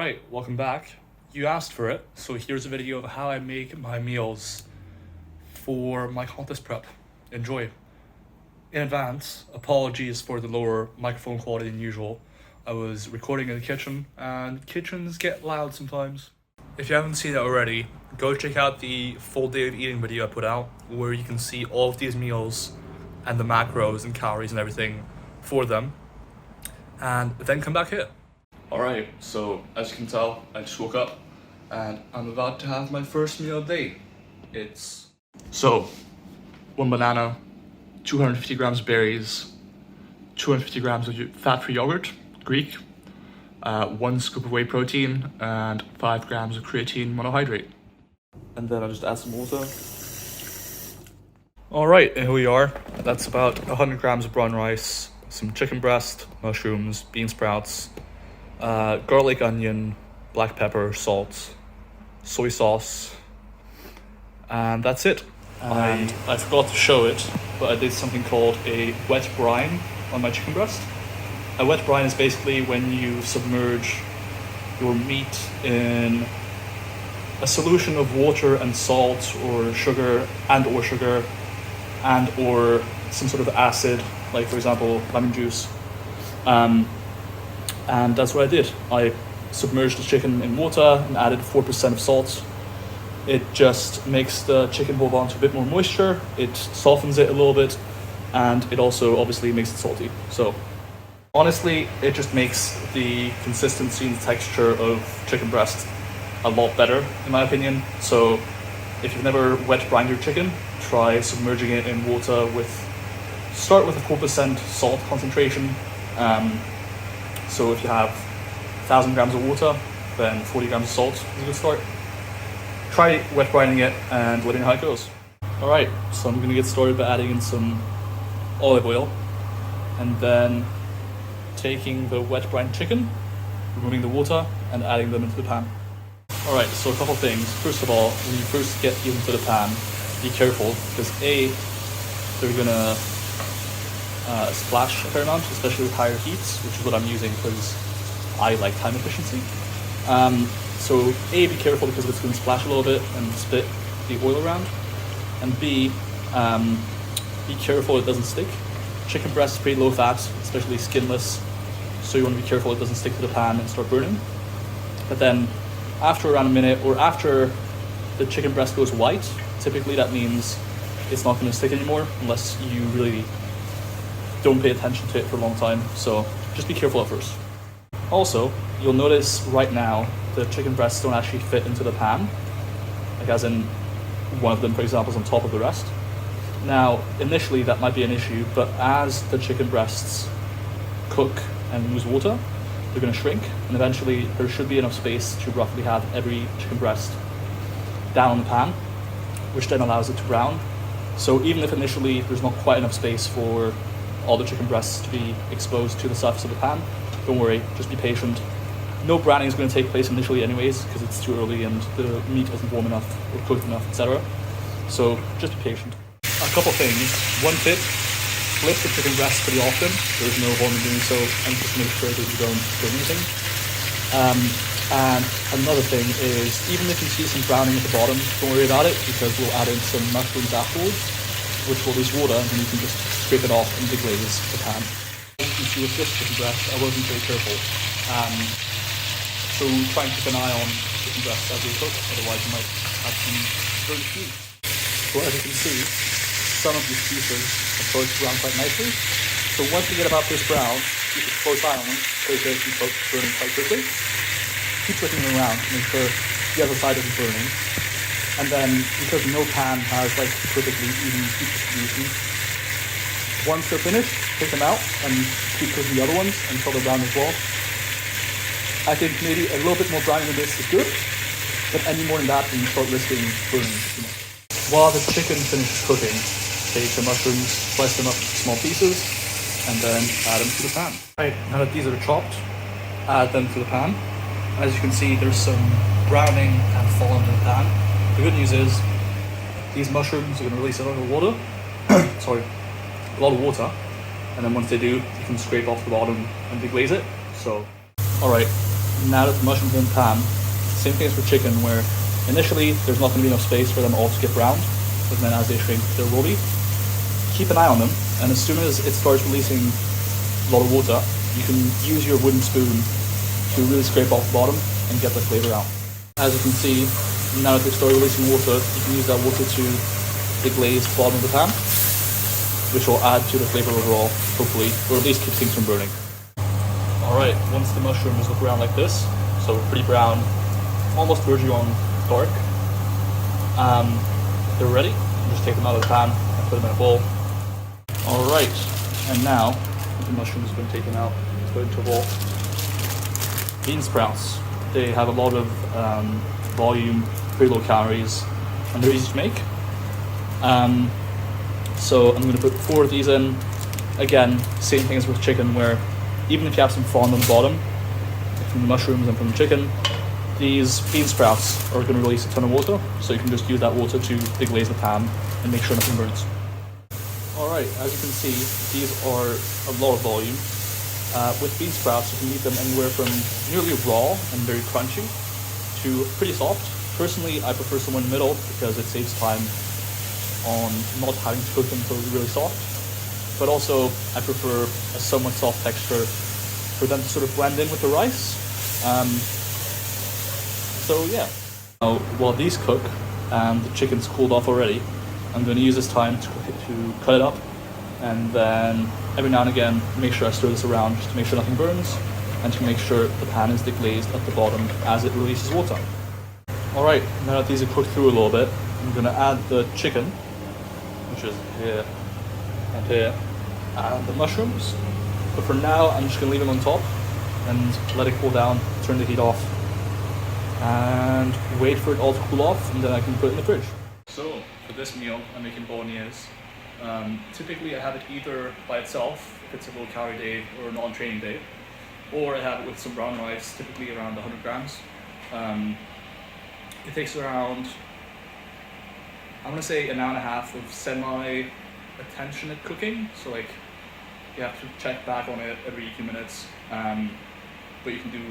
Alright, welcome back. You asked for it, so here's a video of how I make my meals for my contest prep. Enjoy. In advance, apologies for the lower microphone quality than usual. I was recording in the kitchen, and kitchens get loud sometimes. If you haven't seen it already, go check out the full day of eating video I put out, where you can see all of these meals and the macros and calories and everything for them, and then come back here. Alright, so as you can tell, I just woke up and I'm about to have my first meal of the day. It's one banana, 250 grams of berries, 250 grams of fat-free yogurt, Greek, 1 scoop of whey protein, and 5 grams of creatine monohydrate. And then I'll just add some water. Alright, and here we are. That's about 100 grams of brown rice, some chicken breast, mushrooms, bean sprouts, garlic, onion, black pepper, salt, soy sauce, and that's it. And I forgot to show it, but I did something called a wet brine on my chicken breast. A wet brine is basically when you submerge your meat in a solution of water and salt or sugar and or some sort of acid, like for example lemon juice. And that's what I did. I submerged the chicken in water and added 4% of salt. It just makes the chicken hold on to a bit more moisture, it softens it a little bit, and it also obviously makes it salty. So honestly, it just makes the consistency and texture of chicken breast a lot better, in my opinion. So if you've never wet brined your chicken, try submerging it in water start with a 4% salt concentration. So if you have 1,000 grams of water, then 40 grams of salt is a good start. Try wet brining it and let me know how it goes. Alright, so I'm going to get started by adding in some olive oil, and then taking the wet brined chicken, removing the water, and adding them into the pan. Alright, so a couple things. First of all, when you first get these into the pan, be careful, because they're going to splash a fair amount, especially with higher heats, which is what I'm using because I like time efficiency. So A, be careful because it's going to splash a little bit and spit the oil around, and B, be careful it doesn't stick. Chicken breast is pretty low fat, especially skinless, so you want to be careful it doesn't stick to the pan and start burning. But then after around a minute, or after the chicken breast goes white, typically that means it's not going to stick anymore unless you really don't pay attention to it for a long time. So just be careful at first. Also, you'll notice right now the chicken breasts don't actually fit into the pan, like as in one of them, for example, is on top of the rest. Now, initially that might be an issue, but as the chicken breasts cook and lose water, they're going to shrink, and eventually there should be enough space to roughly have every chicken breast down on the pan, which then allows it to brown. So even if initially there's not quite enough space for all the chicken breasts to be exposed to the surface of the pan, don't worry, just be patient. No browning is going to take place initially anyways, because it's too early and the meat isn't warm enough or cooked enough, etc. So just be patient. A couple things. One tip, flip the chicken breast pretty often. There's no harm in doing so, and just make sure that you don't burn anything. And another thing is, even if you see some browning at the bottom, don't worry about it, because we'll add in some mushrooms afterwards, which will lose water, and you can just scrape it off and deglaze the pan. You see with this chicken breast, I wasn't very careful. So try and keep an eye on chicken breasts as they cook, otherwise you might have some burnt meat. So as you can see, some of these pieces are starting to brown quite nicely. So once you get about this brown, keep a close eye on them, because they keep burning quite quickly. Keep flicking them around to make sure the other side isn't burning. And then, because no pan has like perfectly even heat distribution, once they're finished, take them out and keep cooking the other ones until they're brown as well. I think maybe a little bit more browning than this is good, but any more than that, then you start risking burning too much. While the chicken finishes cooking, take the mushrooms, slice them up into small pieces, and then add them to the pan. Right, now that these are chopped, add them to the pan. As you can see, there's some browning and fallen in the pan. The good news is, these mushrooms are going to release a lot of water, a lot of water, and then once they do, you can scrape off the bottom and deglaze it. So, alright, now that the mushrooms are in the pan, same thing as for chicken, where initially there's not going to be enough space for them all to get browned, but then as they shrink, there will be. Keep an eye on them, and as soon as it starts releasing a lot of water, you can use your wooden spoon to really scrape off the bottom and get the flavour out. As you can see, now that they start releasing water, you can use that water to deglaze the bottom of the pan, which will add to the flavour overall, hopefully, or at least keep things from burning. Alright, once the mushrooms look around like this, so pretty brown, almost verging on dark, they're ready. You just take them out of the pan and put them in a bowl. Alright, and now the mushrooms have been taken out, let's put it into a bowl. Bean sprouts. They have a lot of volume, pretty low calories, and they're easy to make. So I'm going to put 4 of these in. Again, same thing as with chicken, where even if you have some fond on the bottom, from the mushrooms and from the chicken, these bean sprouts are going to release a ton of water, so you can just use that water to deglaze the pan and make sure nothing burns. Alright, as you can see, these are a lot of volume. With bean sprouts, you can eat them anywhere from nearly raw and very crunchy to pretty soft. Personally, I prefer somewhere in the middle because it saves time on not having to cook them until they're really soft. But also, I prefer a somewhat soft texture for them to sort of blend in with the rice. So yeah. Now, while these cook and the chicken's cooled off already, I'm going to use this time to cut it up, and then every now and again make sure I stir this around just to make sure nothing burns and to make sure the pan is deglazed at the bottom as it releases water. Alright, now that these are cooked through a little bit, I'm going to add the chicken, which is here and here, and the mushrooms. But for now, I'm just going to leave them on top and let it cool down, turn the heat off, and wait for it all to cool off, and then I can put it in the fridge. So, for this meal, I'm making bolognese. Typically I have it either by itself, if it's a low calorie day or a non-training day, or I have it with some brown rice, typically around 100 grams. It takes around, I'm going to say an hour and a half of semi-attention at cooking, so like you have to check back on it every few minutes, but you can do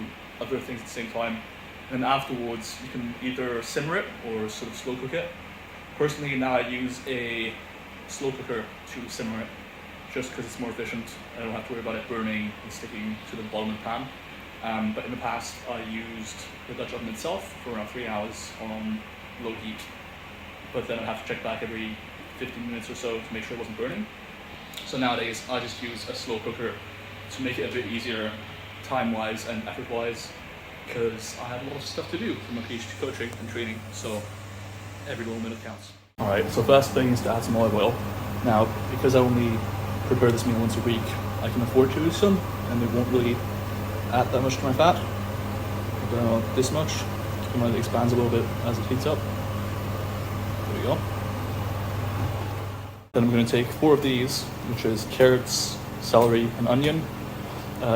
other things at the same time. And then afterwards you can either simmer it or sort of slow cook it. Personally, now I use a slow cooker to simmer it, just because it's more efficient. I don't have to worry about it burning and sticking to the bottom of the pan. But in the past, I used the Dutch oven itself for around 3 hours on low heat. But then I'd have to check back every 15 minutes or so to make sure it wasn't burning. So nowadays, I just use a slow cooker to make it a bit easier time-wise and effort-wise, because I have a lot of stuff to do for my PhD coaching and training, so every little minute counts. Alright, so first thing is to add some olive oil. Now, because I only prepare this meal once a week, I can afford to use some, and they won't really add that much to my fat. This much, and when it expands a little bit as it heats up. There we go. Then I'm going to take 4 of these, which is carrots, celery, and onion.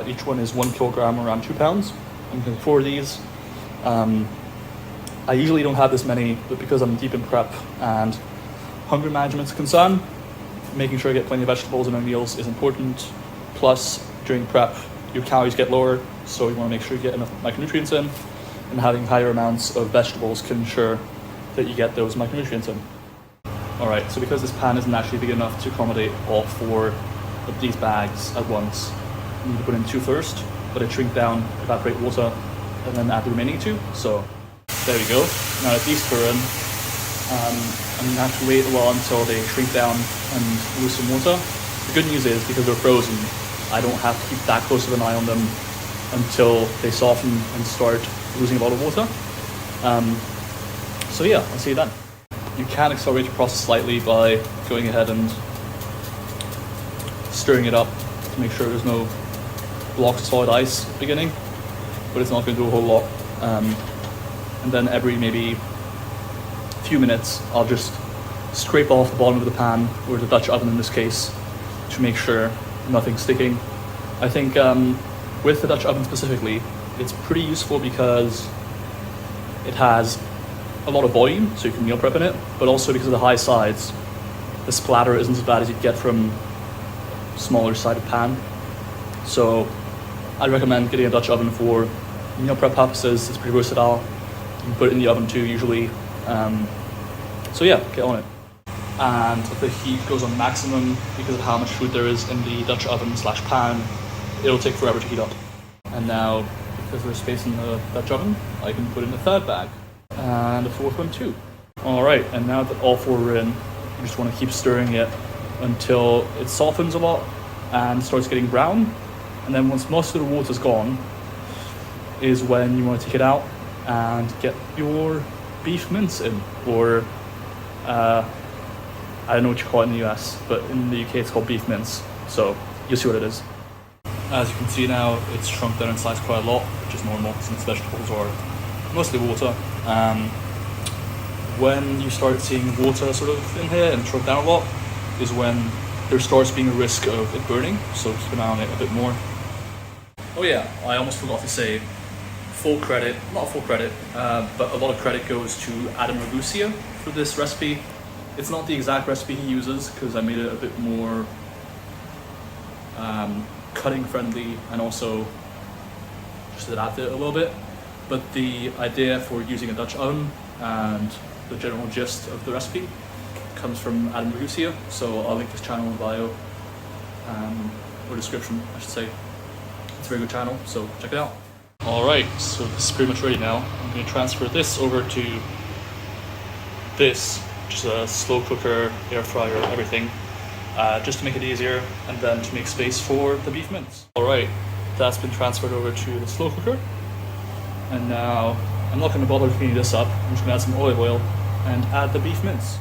Each one is 1 kilogram, around 2 pounds. I'm going to take 4 of these. I usually don't have this many, but because I'm deep in prep and hunger management's a concern, making sure I get plenty of vegetables in my meals is important. Plus, during prep, your calories get lower, so you want to make sure you get enough micronutrients in, and having higher amounts of vegetables can ensure that you get those micronutrients in. Alright, so because this pan isn't actually big enough to accommodate all 4 of these bags at once, I'm going to put in 2 first, let it shrink down, evaporate water, and then add the remaining 2. So there we go. Now that these are in, I'm going to have to wait a while until they shrink down and lose some water. The good news is, because they're frozen, I don't have to keep that close of an eye on them until they soften and start losing a lot of water. So yeah, I'll see you then. You can accelerate the process slightly by going ahead and stirring it up to make sure there's no blocks of solid ice at the beginning, but it's not going to do a whole lot. And then every maybe few minutes, I'll just scrape off the bottom of the pan, or the Dutch oven in this case, to make sure nothing's sticking. I think with the Dutch oven specifically, it's pretty useful because it has a lot of volume, so you can meal prep in it, but also because of the high sides, the splatter isn't as bad as you'd get from smaller sided pan. So I'd recommend getting a Dutch oven for meal prep purposes, it's pretty versatile. You can put it in the oven too, usually. So yeah, get on it. And the heat goes on maximum because of how much food there is in the Dutch oven / pan. It'll take forever to heat up. And now, because there's space in the Dutch oven, I can put in a third bag. And a fourth one too. Alright, and now that all four are in, you just want to keep stirring it until it softens a lot and starts getting brown. And then once most of the water's gone, is when you want to take it out and get your beef mince in. Or, I don't know what you call it in the US, but in the UK it's called beef mince. So, you'll see what it is. As you can see now, it's shrunk down in size quite a lot, which is normal since vegetables are mostly water. When you start seeing water sort of in here and shrunk down a lot, is when there starts being a risk of it burning, so keep an eye on it a bit more. Oh yeah, I almost forgot to say, full credit, not full credit, but a lot of credit goes to Adam Ragusea for this recipe. It's not the exact recipe he uses, because I made it a bit more cutting friendly and also just adapted it a little bit. But the idea for using a Dutch oven and the general gist of the recipe comes from Adam Ragusea, so I'll link his channel in the bio, or description I should say. It's a very good channel, so check it out. Alright, so this is pretty much ready now. I'm going to transfer this over to this, which is a slow cooker, air fryer, everything, just to make it easier, and then to make space for the beef mince. Alright, that's been transferred over to the slow cooker, and now I'm not going to bother cleaning this up. I'm just going to add some olive oil and add the beef mince.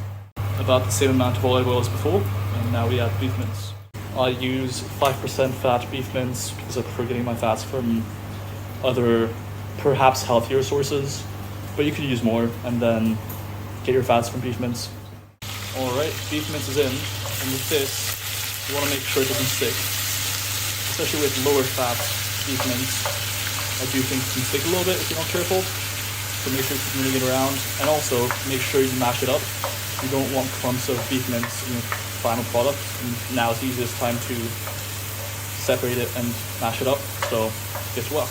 About the same amount of olive oil as before, and now we add beef mince. I use 5% fat beef mince because I prefer getting my fats from other, perhaps healthier sources, but you could use more and then get your fats from beef mince. Alright, beef mince is in, and with this, you want to make sure it doesn't stick, especially with lower fat beef mince. I do think it can stick a little bit if you're not careful, so make sure you keep moving it around, and also make sure you mash it up. You don't want clumps of beef mince in the final product, and now is the easiest time to separate it and mash it up, so get to work.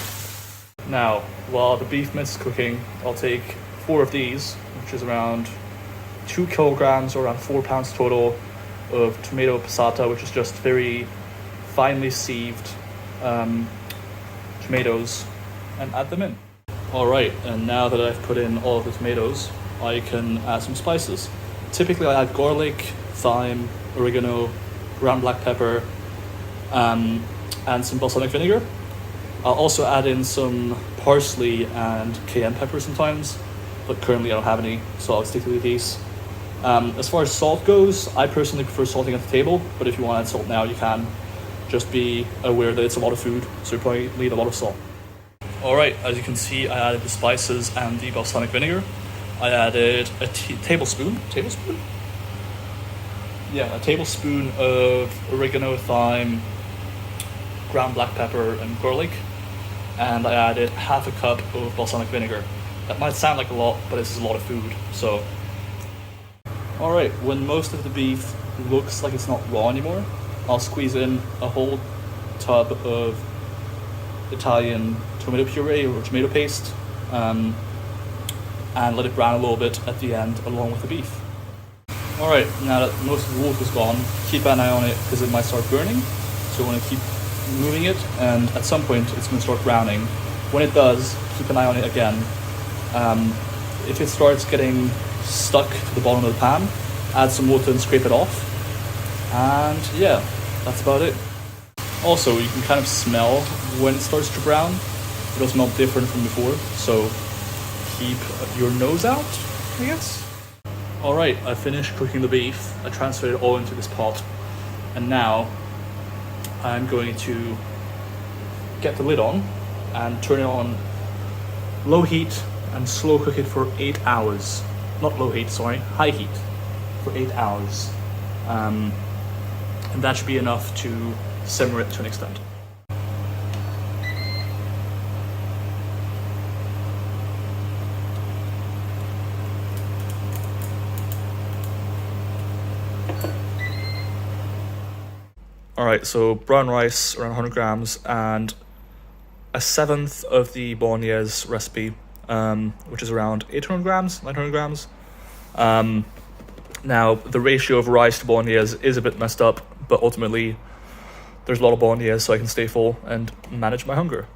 Now, while the beef mince is cooking, I'll take 4 of these, which is around 2 kilograms or around 4 pounds total of tomato passata, which is just very finely sieved tomatoes, and add them in. Alright, and now that I've put in all of the tomatoes, I can add some spices. Typically I add garlic, thyme, oregano, ground black pepper, and some balsamic vinegar. I'll also add in some parsley and cayenne pepper sometimes, but currently I don't have any, so I'll stick to these. As far as salt goes, I personally prefer salting at the table, but if you want to add salt now, you can. Just be aware that it's a lot of food, so you probably need a lot of salt. Alright, as you can see, I added the spices and the balsamic vinegar. I added a tablespoon of oregano, thyme, ground black pepper, and garlic. And I added half a cup of balsamic vinegar. That might sound like a lot, but this is a lot of food, so. Alright, when most of the beef looks like it's not raw anymore, I'll squeeze in a whole tub of Italian tomato puree or tomato paste, and let it brown a little bit at the end along with the beef. Alright, now that most of the water's gone, keep an eye on it because it might start burning, so you want to keep moving it, and at some point it's going to start browning. When it does, keep an eye on it again. If it starts getting stuck to the bottom of the pan, add some water and scrape it off, and yeah, that's about it. Also, you can kind of smell when it starts to brown. It'll smell different from before, so keep your nose out, I guess. Alright, I finished cooking the beef. I transferred it all into this pot, and now I'm going to get the lid on and turn it on low heat and slow cook it for 8 hours. Not low heat, sorry, high heat for 8 hours. And that should be enough to simmer it to an extent. Alright, so brown rice, around 100 grams, and a seventh of the bolognese recipe, which is around 800 grams, 900 grams. Now, the ratio of rice to bolognese is a bit messed up, but ultimately there's a lot of bolognese, so I can stay full and manage my hunger.